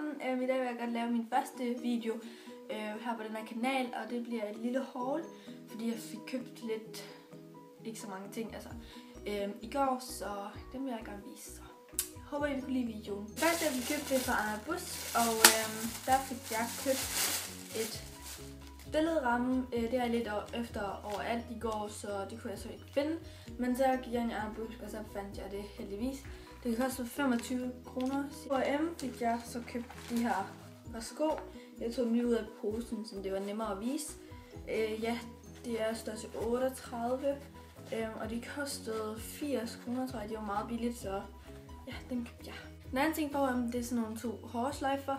sammen. I dag vil jeg godt lave min første video her på den her kanal, og det bliver et lille haul, fordi jeg fik købt lidt, ikke så mange ting i går, så det vil jeg gerne vise. Så jeg håber, I vil kunne lide videoen. Først jeg fik købt det fra Anna Busk, og der fik jeg købt et billedramme. Det er lidt efter overalt i går, så det kunne jeg så ikke finde. Men så gik jeg ind i Anna Busk, og så fandt jeg det heldigvis. Det kostede 25 kroner. På M fik jeg så købt de her par sko. Jeg tog dem lige ud af posen, så det var nemmere at vise. Ja, det er størrelse 38, og de kostede 80 kroner, tror jeg. Det var meget billigt, så ja, den købte jeg. Den anden ting på M, det er sådan nogle 2 hårsløjfer,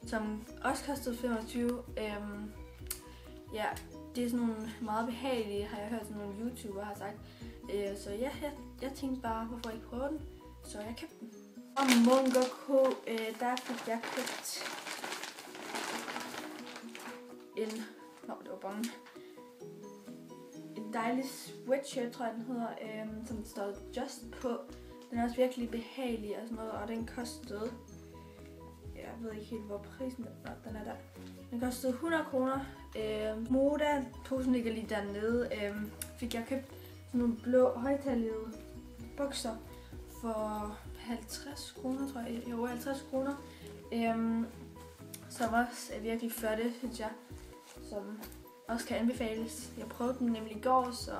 som også kostede 25. Ja, det er sådan nogle meget behagelige, har jeg hørt sådan nogle YouTubere har sagt. Så ja, jeg tænkte bare, hvorfor ikke prøve den? Så jeg købte den. Og Munch & Co, der fik jeg købt en dejlig sweatshirt, tror jeg den hedder, som der står Just på. Den er også virkelig behagelig og sådan noget, og den kostede, jeg ved ikke helt hvor prisen er, den er der. Den kostede 100 kroner. Moda, posen ligger lige dernede, fik jeg købt sådan nogle blå højtallede bukser for 50 kroner, tror jeg. Jo, 50 kroner. Som også er virkelig flotte, synes jeg. Som også kan anbefales. Jeg prøvede dem nemlig i går, så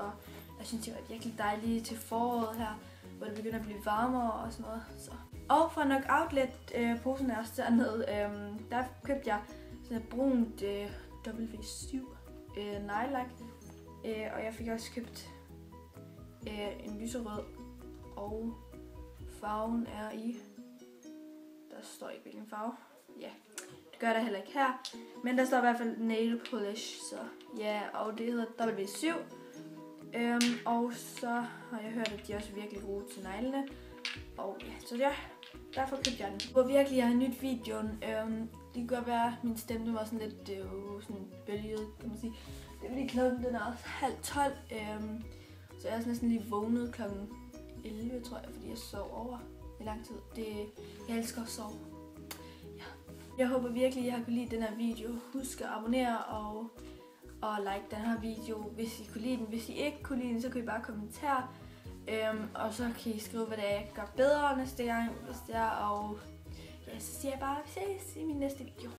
jeg synes, de var virkelig dejlige til foråret her, hvor det begynder at blive varmere og sådan noget. Så. Og fra Nok Outlet, posen er også dernede, der købte jeg sådan et brunt W7 nejlak. Og jeg fik også købt en lyserød, og farven er i, der står ikke hvilken farve, ja, det gør der heller ikke her, men der står i hvert fald nail polish, så ja, og det hedder W7, og så har jeg hørt, at de er også virkelig gode til neglene, og ja, så ja, derfor købte jeg den. Jeg håber virkelig, jeg har nyt videoen. Det kan godt være, at min stemme var sådan lidt sådan bølget, kan man sige. Det er fordi klokken den er også 11:30, så jeg er næsten lige vågnet klokken 11, tror jeg, fordi jeg sov over i lang tid. Jeg elsker at sove. Ja. Jeg håber virkelig, at I har kunne lide den her video. Husk at abonnere og like den her video, hvis I kunne lide den. Hvis I ikke kunne lide den, så kan I bare kommentere. Og så kan I skrive, hvad det er, jeg gør bedre næste gang, hvis det er. Og ja, så siger jeg bare, vi ses i min næste video.